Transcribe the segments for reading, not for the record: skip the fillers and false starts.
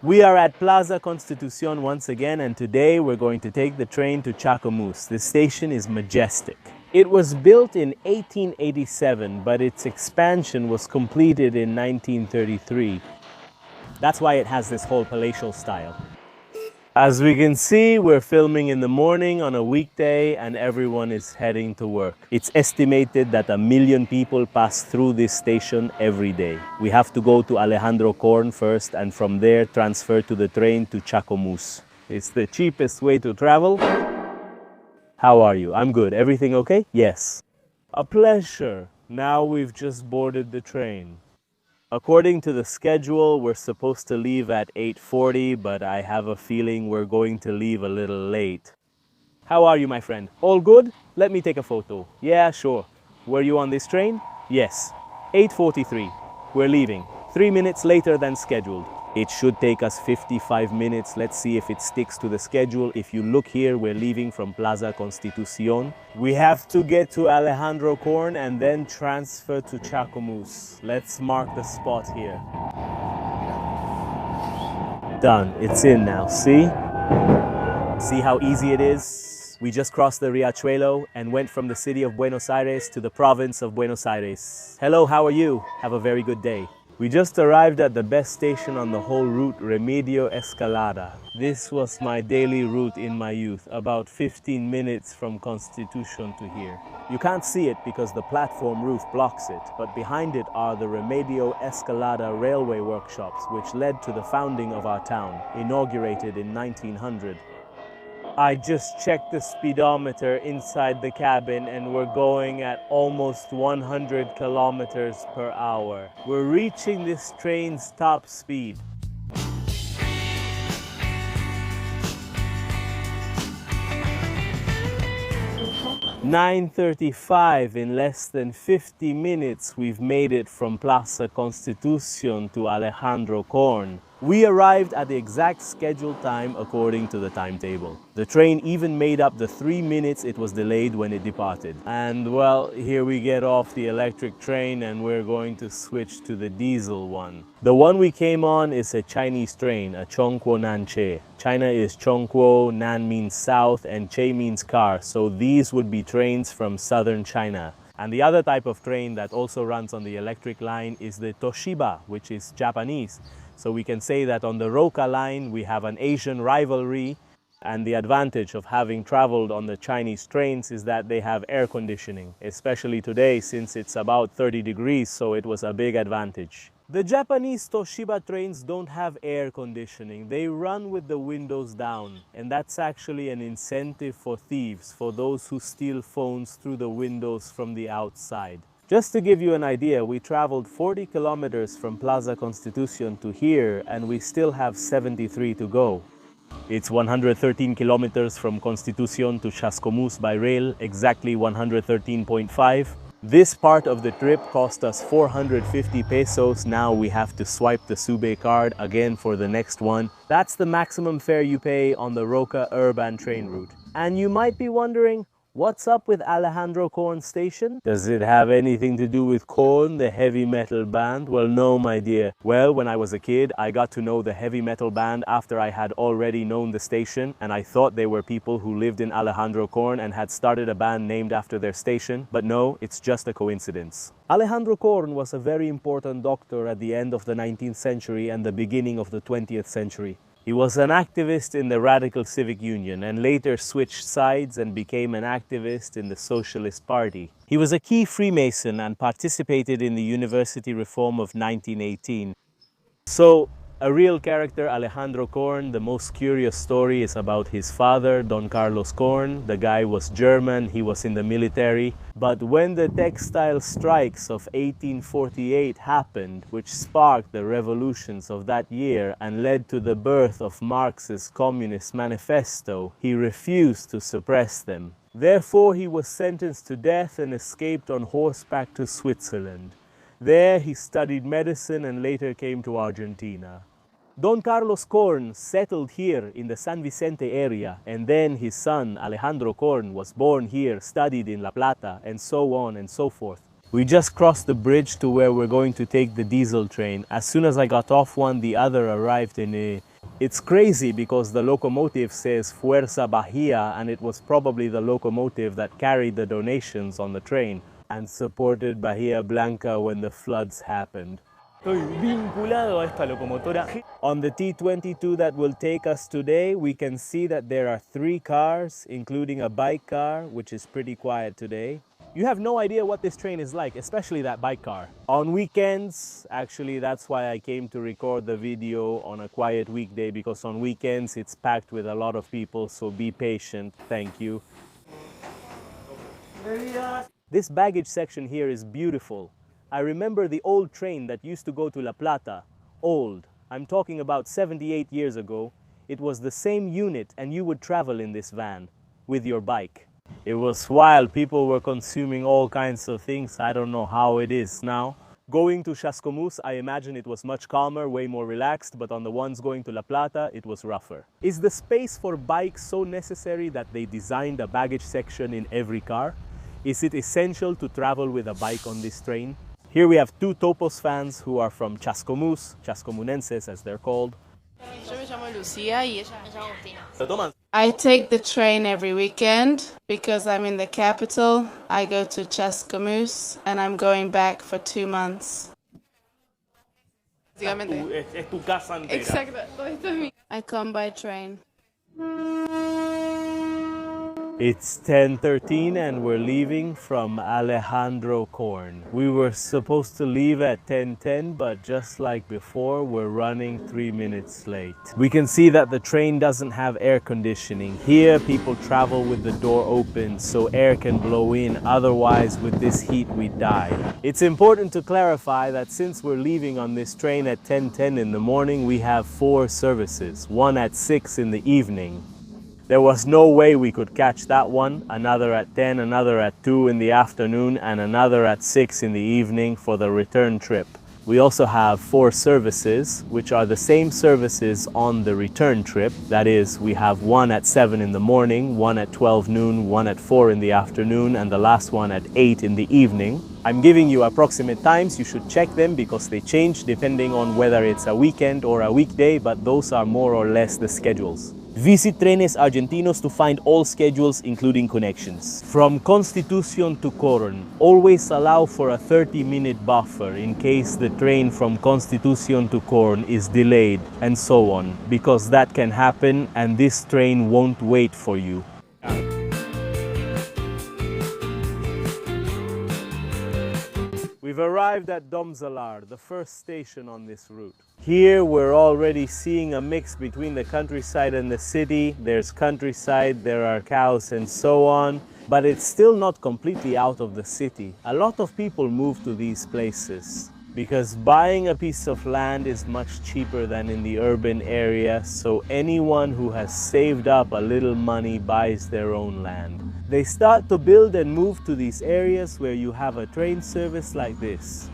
We are at Plaza Constitución once again, and today we're going to take the train to Chascomús. This station is majestic. It was built in 1887, but its expansion was completed in 1933. That's why it has this whole palatial style. As we can see, we're filming in the morning on a weekday and everyone is heading to work. It's estimated that 1 million people pass through this station every day. We have to go to Alejandro Korn first and from there transfer to the train to Chascomús. It's the cheapest way to travel. How are you? I'm good. Everything okay? Yes. A pleasure. Now we've just boarded the train. According to the schedule, we're supposed to leave at 8:40, but I have a feeling we're going to leave a little late. How are you, my friend? All good? Let me take a photo. Yeah, sure. Were you on this train? Yes. 8:43. We're leaving. 3 minutes later than scheduled. It should take us 55 minutes. Let's see if it sticks to the schedule. If you look here, we're leaving from Plaza Constitución. We have to get to Alejandro Korn and then transfer to Chascomús. Let's mark the spot here. Done. It's in now. See? See how easy it is? We just crossed the Riachuelo and went from the city of Buenos Aires to the province of Buenos Aires. Hello, how are you? Have a very good day. We just arrived at the best station on the whole route, Remedio Escalada. This was my daily route in my youth, about 15 minutes from Constitution to here. You can't see it because the platform roof blocks it, but behind it are the Remedio Escalada railway workshops, which led to the founding of our town, inaugurated in 1900. I just checked the speedometer inside the cabin and we're going at almost 100 kilometers per hour. We're reaching this train's top speed. "9:35 in less than 50 minutes we've made it from Plaza Constitución to Alejandro Korn. We arrived at the exact scheduled time according to the timetable. The train even made up the 3 minutes it was delayed when it departed. And well, here we get off the electric train and we're going to switch to the diesel one. The one we came on is a Chinese train, a Chongguo Nanche. China is Chongguo, Nan means south, and Che means car, so these would be trains from southern China. And the other type of train that also runs on the electric line is the Toshiba, which is Japanese. So we can say that on the Roka line we have an Asian rivalry, and the advantage of having traveled on the Chinese trains is that they have air conditioning, especially today since it's about 30 degrees, so it was a big advantage. The Japanese Toshiba trains don't have air conditioning. They run with the windows down, and that's actually an incentive for thieves, for those who steal phones through the windows from the outside. Just to give you an idea, we traveled 40 kilometers from Plaza Constitución to here, and we still have 73 to go. It's 113 kilometers from Constitución to Chascomús by rail, exactly 113.5. This part of the trip cost us 450 pesos. Now we have to swipe the Sube card again for the next one. That's the maximum fare you pay on the Roca urban train route. And you might be wondering, what's up with Alejandro Korn station? Does it have anything to do with Korn, the heavy metal band? Well, no, my dear. Well, when I was a kid, I got to know the heavy metal band after I had already known the station, and I thought they were people who lived in Alejandro Korn and had started a band named after their station. But no, it's just a coincidence. Alejandro Korn was a very important doctor at the end of the 19th century and the beginning of the 20th century. He was an activist in the Radical Civic Union and later switched sides and became an activist in the Socialist Party. He was a key Freemason and participated in the university reform of 1918. So, a real character, Alejandro Korn. The most curious story is about his father, Don Carlos Korn. The guy was German, he was in the military. But when the textile strikes of 1848 happened, which sparked the revolutions of that year and led to the birth of Marx's Communist Manifesto, he refused to suppress them. Therefore, he was sentenced to death and escaped on horseback to Switzerland. There, he studied medicine and later came to Argentina. Don Carlos Korn settled here in the San Vicente area, and then his son Alejandro Korn was born here, studied in La Plata, and so on and so forth. We just crossed the bridge to where we're going to take the diesel train. As soon as I got off one, the other arrived in It's crazy because the locomotive says Fuerza Bahia, and it was probably the locomotive that carried the donations on the train and supported Bahia Blanca when the floods happened. Estoy vinculado a esta locomotora. On the T22 that will take us today, we can see that there are 3 cars, including a bike car, which is pretty quiet today. You have no idea what this train is like, especially that bike car. On weekends, actually, that's why I came to record the video on a quiet weekday, because on weekends it's packed with a lot of people, so be patient. Thank you. This baggage section here is beautiful. I remember the old train that used to go to La Plata. Old. I'm talking about 78 years ago. It was the same unit, and you would travel in this van with your bike. It was wild. People were consuming all kinds of things. I don't know how it is now. Going to Chascomús, I imagine it was much calmer, way more relaxed, but on the ones going to La Plata, it was rougher. Is the space for bikes so necessary that they designed a baggage section in every car? Is it essential to travel with a bike on this train? Here we have 2 Topos fans who are from Chascomús, Chascomunenses as they're called. Yo me llamo Lucía y ella me llama Agustina. I take the train every weekend because I'm in the capital. I go to Chascomús and I'm going back for 2 months. Básicamente. Es tu casa entera. Exacto, todo esto es mi. I come by train. It's 10:13 and we're leaving from Alejandro, Korn. We were supposed to leave at 10:10, but just like before, we're running 3 minutes late. We can see that the train doesn't have air conditioning. Here, people travel with the door open so air can blow in, otherwise with this heat we die. It's important to clarify that since we're leaving on this train at 10:10 in the morning, we have 4 services, one at 6 in the evening. There was no way we could catch that one, another at 10, another at 2 in the afternoon, and another at 6 in the evening for the return trip. We also have 4 services, which are the same services on the return trip. That is, we have one at 7 in the morning, one at 12 noon, one at 4 in the afternoon, and the last one at 8 in the evening. I'm giving you approximate times. You should check them because they change depending on whether it's a weekend or a weekday, but those are more or less the schedules. Visit Trenes Argentinos to find all schedules, including connections. From Constitución to Korn, always allow for a 30-minute buffer in case the train from Constitución to Korn is delayed, and so on, because that can happen and this train won't wait for you. We've arrived at Domzalar, the first station on this route. Here we're already seeing a mix between the countryside and the city. There's countryside, there are cows and so on, but it's still not completely out of the city. A lot of people move to these places because buying a piece of land is much cheaper than in the urban area, so anyone who has saved up a little money buys their own land. They start to build and move to these areas where you have a train service like this.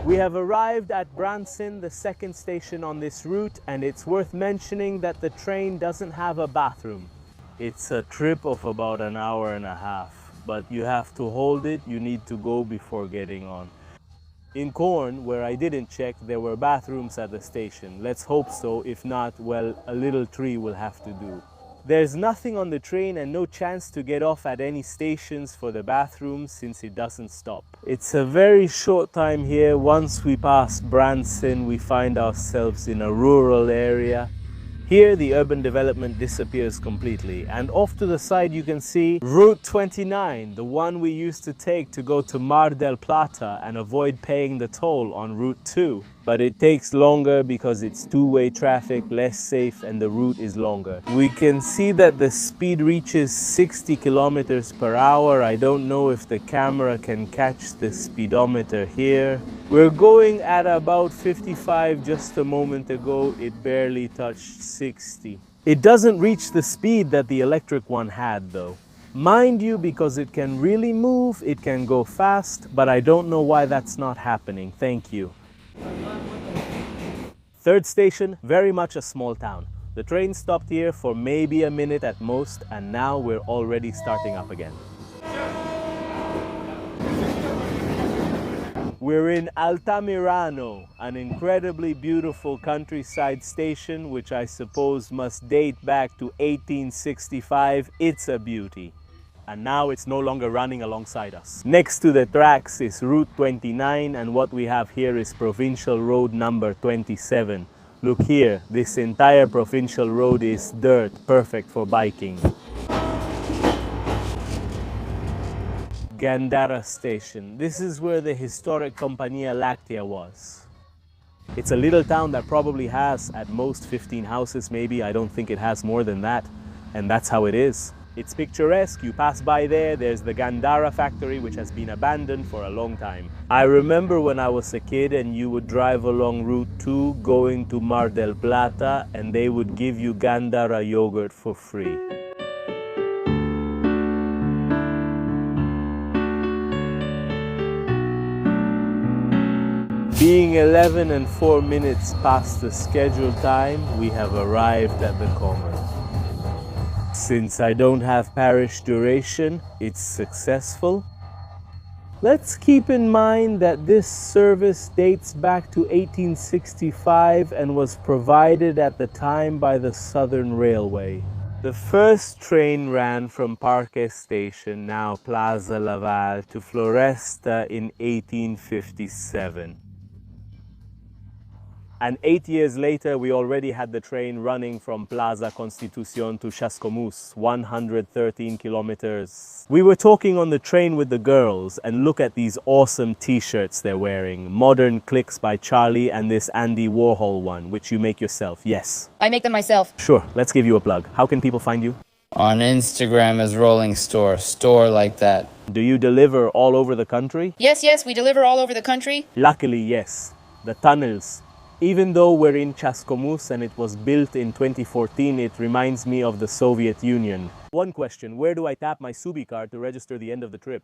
We have arrived at Branson, the second station on this route, and it's worth mentioning that the train doesn't have a bathroom. It's a trip of about an hour and a half, but you have to hold it, you need to go before getting on. In Korn, where I didn't check, there were bathrooms at the station. Let's hope so. If not, well, a little tree will have to do. There's nothing on the train and no chance to get off at any stations for the bathrooms since it doesn't stop. It's a very short time here. Once we pass Branson, we find ourselves in a rural area. Here, the urban development disappears completely, and off to the side you can see Route 29, the one we used to take to go to Mar del Plata and avoid paying the toll on Route 2. But it takes longer because it's two-way traffic, less safe, and the route is longer. We can see that the speed reaches 60 kilometers per hour. I don't know if the camera can catch the speedometer here. We're going at about 55 just a moment ago. It barely touched 60. It doesn't reach the speed that the electric one had though. Mind you, because it can really move, it can go fast, but I don't know why that's not happening. Thank you. Third station, very much a small town. The train stopped here for maybe a minute at most, and now we're already starting up again. We're in Altamirano, an incredibly beautiful countryside station which I suppose must date back to 1865. It's a beauty. And now it's no longer running alongside us. Next to the tracks is Route 29, and what we have here is Provincial Road number 27. Look here, this entire provincial road is dirt, perfect for biking. Gandara Station. This is where the historic Compania Lactea was. It's a little town that probably has at most 15 houses maybe. I don't think it has more than that. And that's how it is. It's picturesque. You pass by there, there's the Gandara factory which has been abandoned for a long time. I remember when I was a kid and you would drive along Route 2 going to Mar del Plata and they would give you Gandara yogurt for free. Being 11 and 4 minutes past the scheduled time, we have arrived at the Korn. Since I don't have parish duration, it's successful. Let's keep in mind that this service dates back to 1865 and was provided at the time by the Southern Railway. The first train ran from Parque Station, now Plaza Laval, to Floresta in 1857. And 8 years later, we already had the train running from Plaza Constitución to Chascomús, 113 kilometers. We were talking on the train with the girls, and look at these awesome t-shirts they're wearing. Modern Clicks by Charlie and this Andy Warhol one, which you make yourself, yes? I make them myself. Sure, let's give you a plug. How can people find you? On Instagram as Rolling Store like that. Do you deliver all over the country? Yes, we deliver all over the country. Luckily, yes. The tunnels. Even though we're in Chascomús and it was built in 2014, it reminds me of the Soviet Union. One question, where do I tap my Subi card to register the end of the trip?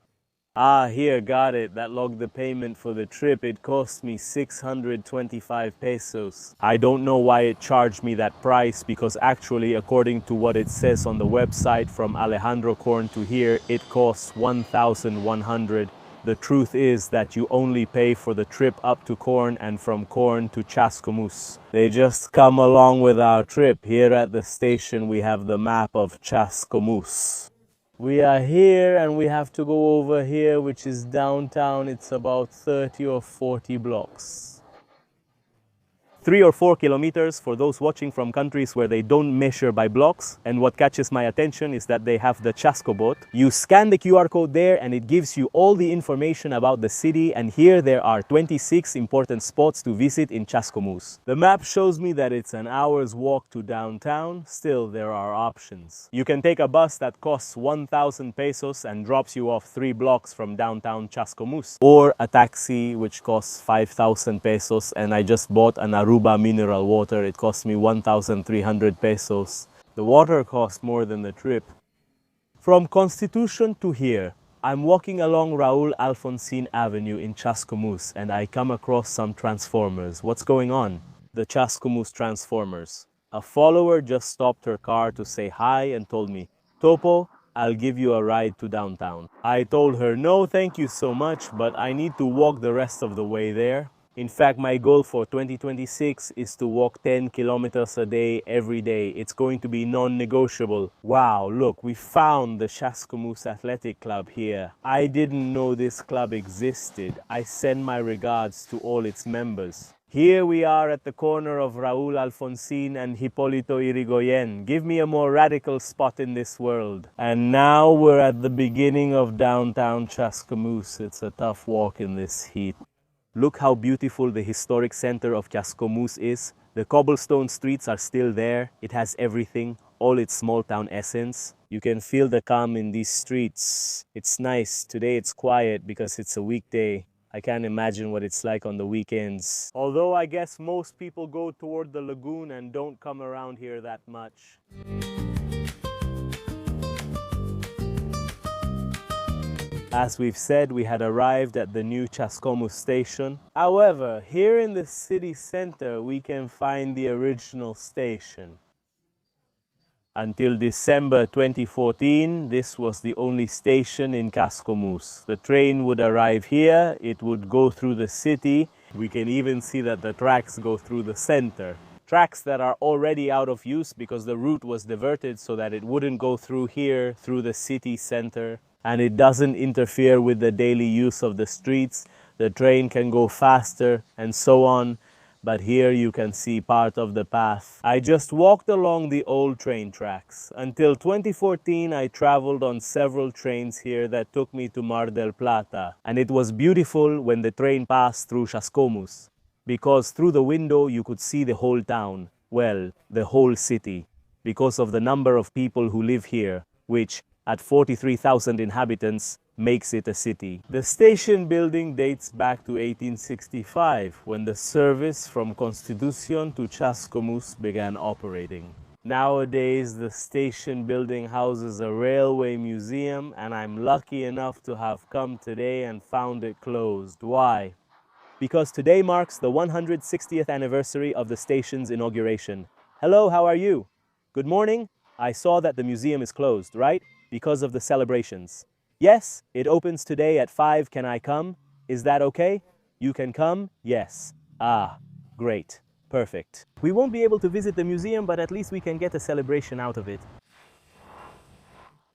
Ah, here, got it. That logged the payment for the trip. It cost me 625 pesos. I don't know why it charged me that price because actually, according to what it says on the website from Alejandro Korn to here, it costs 1,100. The truth is that you only pay for the trip up to Korn and from Korn to Chascomús. They just come along with our trip. Here at the station we have the map of Chascomús. We are here and we have to go over here, which is downtown. It's about 30 or 40 blocks. 3 or 4 kilometers for those watching from countries where they don't measure by blocks. And what catches my attention is that they have the Chasco bot. You scan the QR code there and it gives you all the information about the city. And here there are 26 important spots to visit in Chascomús. The map shows me that it's an hour's walk to downtown. Still, there are options. You can take a bus that costs 1,000 pesos and drops you off 3 blocks from downtown Chascomús. Or a taxi which costs 5,000 pesos, and I just bought an Aruba mineral water. It cost me 1,300 pesos. The water cost more than the trip. From Constitution to here, I'm walking along Raúl Alfonsín Avenue in Chascomús and I come across some transformers. What's going on? The Chascomús transformers. A follower just stopped her car to say hi and told me, "Topo, I'll give you a ride to downtown." I told her, "No, thank you so much, but I need to walk the rest of the way there." In fact, my goal for 2026 is to walk 10 kilometers a day, every day. It's going to be non-negotiable. Wow, look, we found the Chascomús Athletic Club here. I didn't know this club existed. I send my regards to all its members. Here we are at the corner of Raúl Alfonsín and Hipólito Yrigoyen. Give me a more radical spot in this world. And now we're at the beginning of downtown Chascomús. It's a tough walk in this heat. Look how beautiful the historic center of Chascomús is. The cobblestone streets are still there. It has everything, all its small town essence. You can feel the calm in these streets. It's nice. Today it's quiet because it's a weekday. I can't imagine what it's like on the weekends. Although I guess most people go toward the lagoon and don't come around here that much. As we've said, we had arrived at the new Chascomús station. However, here in the city center, we can find the original station. Until December 2014, this was the only station in Chascomús. The train would arrive here, it would go through the city. We can even see that the tracks go through the center. Tracks that are already out of use because the route was diverted so that it wouldn't go through here, through the city center. And it doesn't interfere with the daily use of the streets. The train can go faster and so on. But here you can see part of the path. I just walked along the old train tracks. Until 2014, I traveled on several trains here that took me to Mar del Plata. And it was beautiful when the train passed through Chascomús, because through the window you could see the whole town, well, the whole city, because of the number of people who live here, which, at 43,000 inhabitants, makes it a city. The station building dates back to 1865, when the service from Constitución to Chascomús began operating. Nowadays, the station building houses a railway museum, and I'm lucky enough to have come today and found it closed. Why? Because today marks the 160th anniversary of the station's inauguration. Hello, how are you? Good morning. I saw that the museum is closed, right? Because of the celebrations. Yes, it opens today at 5. Can I come? Is that okay? You can come? Yes. Ah, great. Perfect. We won't be able to visit the museum, but at least we can get a celebration out of it.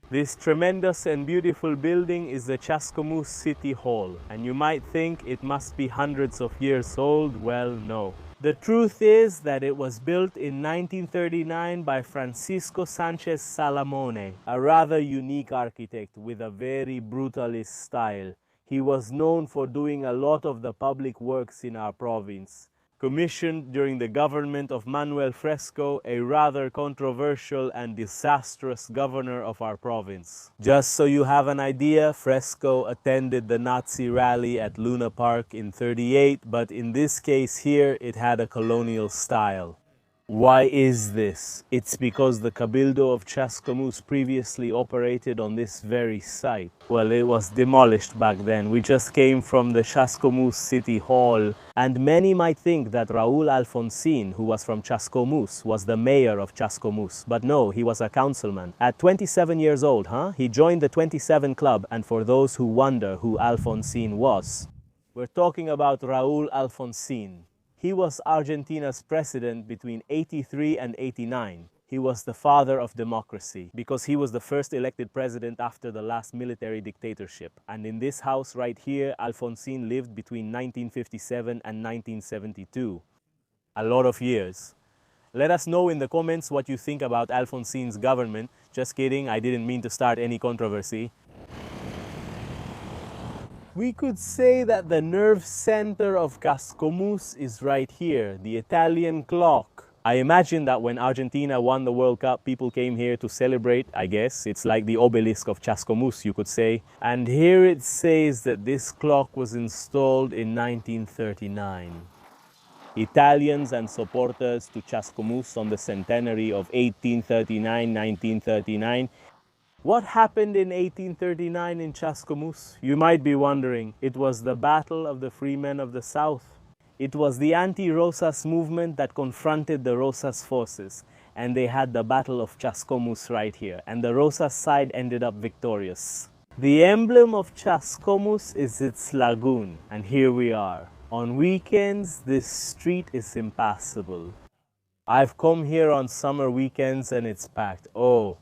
This tremendous and beautiful building is the Chascomús City Hall, and you might think it must be hundreds of years old. Well, no. The truth is that it was built in 1939 by Francisco Sánchez Salamone, a rather unique architect with a very brutalist style. He was known for doing a lot of the public works in our province. Commissioned during the government of Manuel Fresco, a rather controversial and disastrous governor of our province. Just so you have an idea, Fresco attended the Nazi rally at Luna Park in '38, but in this case here, it had a colonial style. Why is this? It's because the Cabildo of Chascomús previously operated on this very site. Well, it was demolished back then. We just came from the Chascomús City Hall, and many might think that Raúl Alfonsín, who was from Chascomús, was the mayor of Chascomús. But no, he was a councilman. At 27 years old, he joined the 27 Club, and for those who wonder who Alfonsín was, we're talking about Raúl Alfonsín. He was Argentina's president between '83 and '89. He was the father of democracy because he was the first elected president after the last military dictatorship. And in this house right here, Alfonsín lived between 1957 and 1972. A lot of years. Let us know in the comments what you think about Alfonsín's government. Just kidding, I didn't mean to start any controversy. We could say that the nerve center of Chascomús is right here, the Italian clock. I imagine that when Argentina won the World Cup, people came here to celebrate, I guess. It's like the obelisk of Chascomús, you could say. And here it says that this clock was installed in 1939. Italians and supporters to Chascomús on the centenary of 1839-1939. What happened in 1839 in Chascomús? You might be wondering. It was the Battle of the Free Men of the South. It was the anti-Rosas movement that confronted the Rosas forces, and they had the Battle of Chascomús right here, and the Rosas side ended up victorious. The emblem of Chascomús is its lagoon, and here we are. On weekends, this street is impassable. I've come here on summer weekends and it's packed. Oh,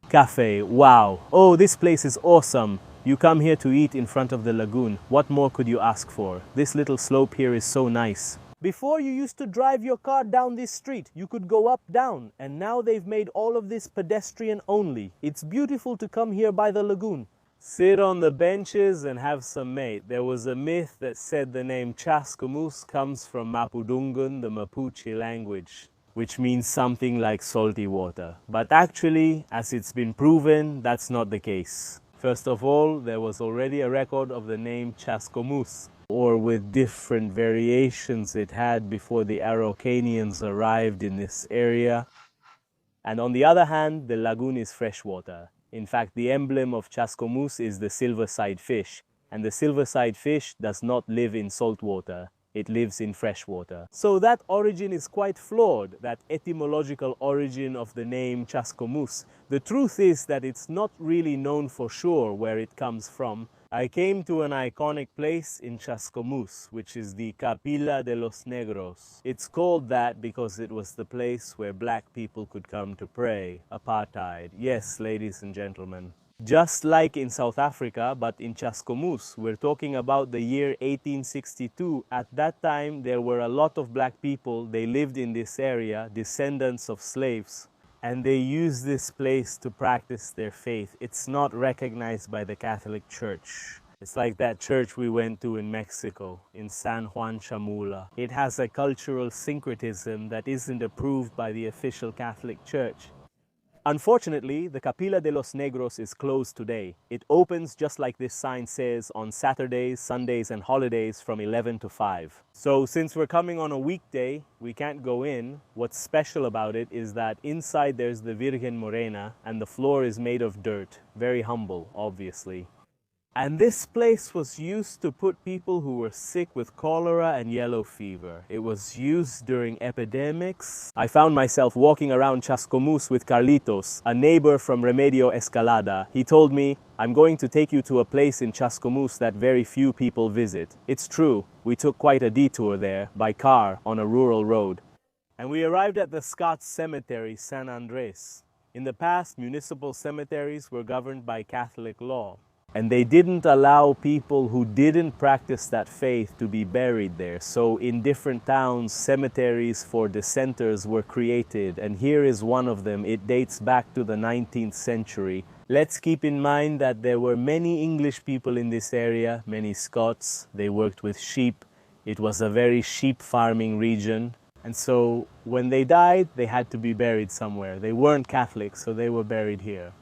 cafe, wow. Oh, this place is awesome. You come here to eat in front of the lagoon. What more could you ask for? This little slope here is so nice. Before you used to drive your car down this street, you could go up, down, and now they've made all of this pedestrian only. It's beautiful to come here by the lagoon. Sit on the benches and have some mate. There was a myth that said the name Chascomús comes from Mapudungun, the Mapuche language, which means something like salty water. But actually, as it's been proven, that's not the case. First of all, there was already a record of the name Chascomús, or with different variations it had before the Araucanians arrived in this area. And on the other hand, the lagoon is freshwater. In fact, the emblem of Chascomús is the silver-side fish, and the silver-side fish does not live in salt water. It lives in fresh water. So that origin is quite flawed, that etymological origin of the name Chascomús. The truth is that it's not really known for sure where it comes from. I came to an iconic place in Chascomús, which is the Capilla de los Negros. It's called that because it was the place where black people could come to pray. Apartheid. Yes, ladies and gentlemen. Just like in South Africa, but in Chascomús, we're talking about the year 1862. At that time, there were a lot of black people. They lived in this area, descendants of slaves, and they used this place to practice their faith. It's not recognized by the Catholic Church. It's like that church we went to in Mexico, in San Juan Chamula. It has a cultural syncretism that isn't approved by the official Catholic Church. Unfortunately, the Capilla de los Negros is closed today. It opens, just like this sign says, on Saturdays, Sundays, and holidays from 11 to 5. So since we're coming on a weekday, we can't go in. What's special about it is that inside there's the Virgen Morena, and the floor is made of dirt. Very humble, obviously. And this place was used to put people who were sick with cholera and yellow fever. It was used during epidemics. I found myself walking around Chascomús with Carlitos, a neighbor from Remedio Escalada. He told me, "I'm going to take you to a place in Chascomús that very few people visit." It's true, we took quite a detour there, by car, on a rural road. And we arrived at the Scots Cemetery, San Andres. In the past, municipal cemeteries were governed by Catholic law. And they didn't allow people who didn't practice that faith to be buried there. So in different towns, cemeteries for dissenters were created. And here is one of them. It dates back to the 19th century. Let's keep in mind that there were many English people in this area, many Scots. They worked with sheep. It was a very sheep farming region. And so when they died, they had to be buried somewhere. They weren't Catholic, so they were buried here.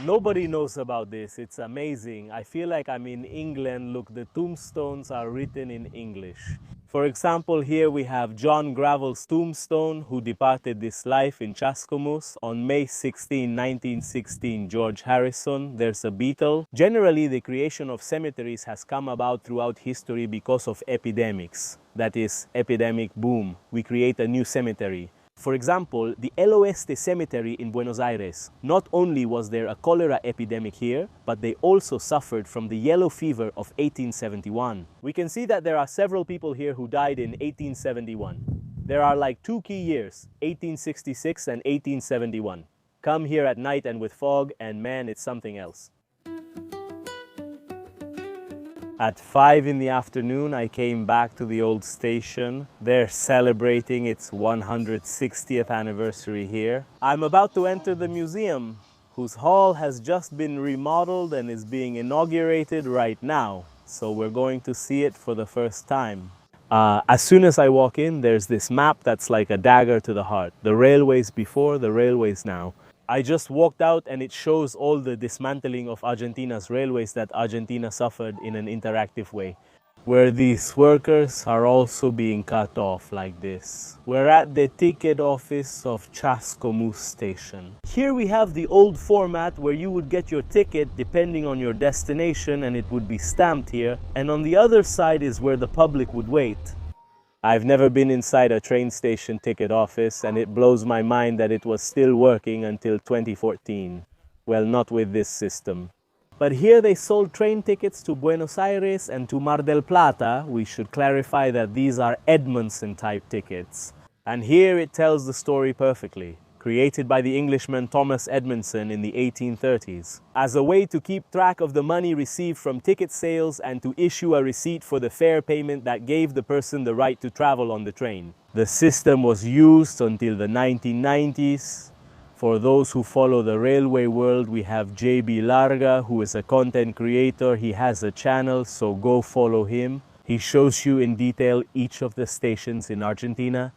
Nobody knows about this. It's amazing. I feel like I'm in England. Look, the tombstones are written in English. For example, here we have John Gravel's tombstone, who departed this life in Chascomús on May 16, 1916. George Harrison, there's a beetle. Generally, the creation of cemeteries has come about throughout history because of epidemics. That is, epidemic boom. We create a new cemetery. For example, the El Oeste Cemetery in Buenos Aires. Not only was there a cholera epidemic here, but they also suffered from the yellow fever of 1871. We can see that there are several people here who died in 1871. There are like two key years, 1866 and 1871. Come here at night and with fog, and man, it's something else. At 5 in the afternoon, I came back to the old station. They're celebrating its 160th anniversary here. I'm about to enter the museum, whose hall has just been remodeled and is being inaugurated right now. So we're going to see it for the first time. As soon as I walk in, there's this map that's like a dagger to the heart. The railways before, the railways now. I just walked out and it shows all the dismantling of Argentina's railways that Argentina suffered in an interactive way, where these workers are also being cut off like this. We're at the ticket office of Chascomús station. Here we have the old format where you would get your ticket depending on your destination, and it would be stamped here, and on the other side is where the public would wait. I've never been inside a train station ticket office, and it blows my mind that it was still working until 2014. Well, not with this system. But here they sold train tickets to Buenos Aires and to Mar del Plata. We should clarify that these are Edmondson type tickets. And here it tells the story perfectly. Created by the Englishman Thomas Edmondson in the 1830s, as a way to keep track of the money received from ticket sales and to issue a receipt for the fare payment that gave the person the right to travel on the train. The system was used until the 1990s. For those who follow the railway world, we have JB Larga, who is a content creator. He has a channel, so go follow him. He shows you in detail each of the stations in Argentina.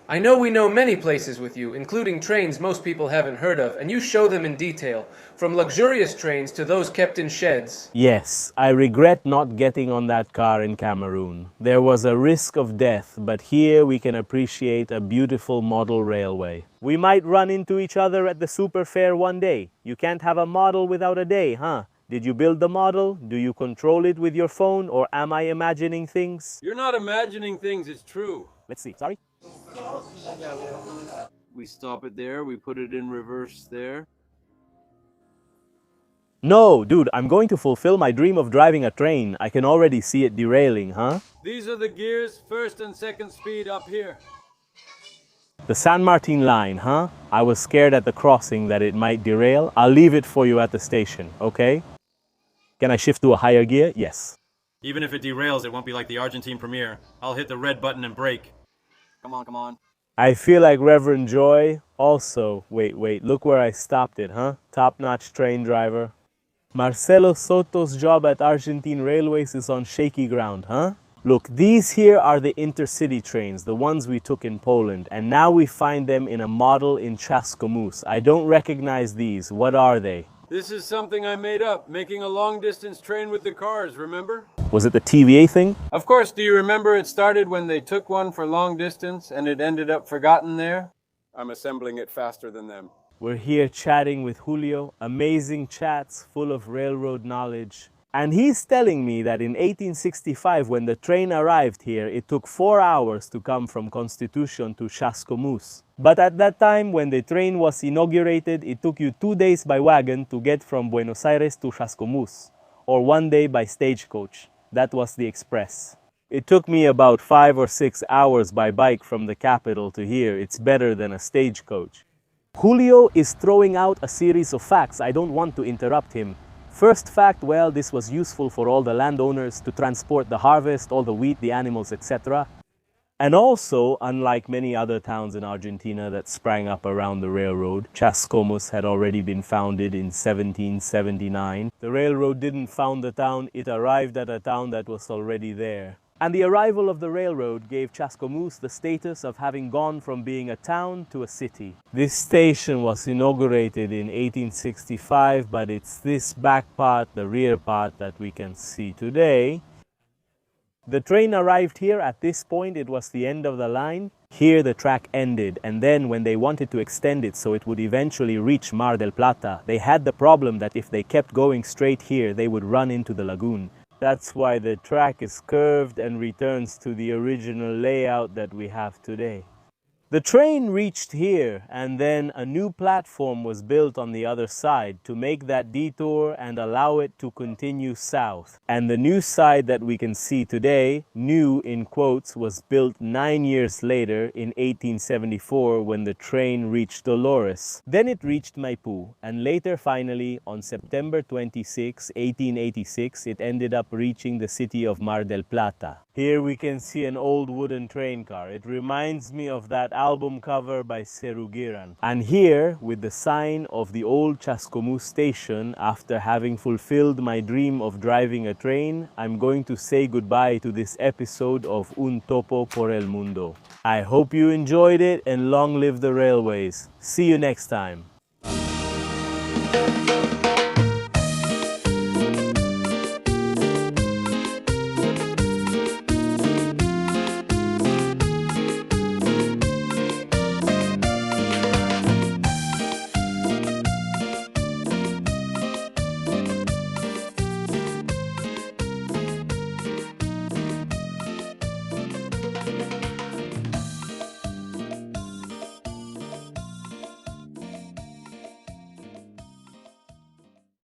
I know we know many places with you, including trains most people haven't heard of, and you show them in detail, from luxurious trains to those kept in sheds. Yes, I regret not getting on that car in Cameroon. There was a risk of death, but here we can appreciate a beautiful model railway. We might run into each other at the super fair one day. You can't have a model without a day, huh? Did you build the model? Do you control it with your phone, or am I imagining things? You're not imagining things, it's true. Let's see. Sorry? We stop it there, we put it in reverse there. No, dude, I'm going to fulfill my dream of driving a train. I can already see it derailing, huh? These are the gears, first and second speed up here. The San Martin line, huh? I was scared at the crossing that it might derail. I'll leave it for you at the station, okay? Can I shift to a higher gear? Yes. Even if it derails, it won't be like the Argentine premiere. I'll hit the red button and brake. Come on, come on. I feel like Reverend Joy. Also, wait, look where I stopped it, huh? Top-notch train driver. Marcelo Soto's job at Argentine Railways is on shaky ground, huh? Look, these here are the intercity trains, the ones we took in Poland, and now we find them in a model in Chascomús. I don't recognize these. What are they? This is something I made up, making a long-distance train with the cars, remember? Was it the TVA thing? Of course, do you remember it started when they took one for long distance and it ended up forgotten there? I'm assembling it faster than them. We're here chatting with Julio, amazing chats full of railroad knowledge. And he's telling me that in 1865, when the train arrived here, it took 4 hours to come from Constitución to Chascomús. But at that time, when the train was inaugurated, it took you 2 days by wagon to get from Buenos Aires to Chascomús, or 1 day by stagecoach. That was the express. It took me about 5 or 6 hours by bike from the capital to here. It's better than a stagecoach. Julio is throwing out a series of facts. I don't want to interrupt him. First fact, well, this was useful for all the landowners to transport the harvest, all the wheat, the animals, etc. And also, unlike many other towns in Argentina that sprang up around the railroad, Chascomús had already been founded in 1779. The railroad didn't found the town, it arrived at a town that was already there. And the arrival of the railroad gave Chascomús the status of having gone from being a town to a city. This station was inaugurated in 1865, but it's this back part, the rear part, that we can see today. The train arrived here at this point. It was the end of the line. Here the track ended, and then when they wanted to extend it so it would eventually reach Mar del Plata, they had the problem that if they kept going straight here, they would run into the lagoon. That's why the track is curved and returns to the original layout that we have today. The train reached here, and then a new platform was built on the other side to make that detour and allow it to continue south. And the new side that we can see today, new in quotes, was built 9 years later in 1874 when the train reached Dolores. Then it reached Maipú, and later finally on September 26, 1886, it ended up reaching the city of Mar del Plata. Here we can see an old wooden train car. It reminds me of that album cover by Serugiran. And here, with the sign of the old Chascomús station, after having fulfilled my dream of driving a train, I'm going to say goodbye to this episode of Un Topo por el Mundo. I hope you enjoyed it, and long live the railways. See you next time.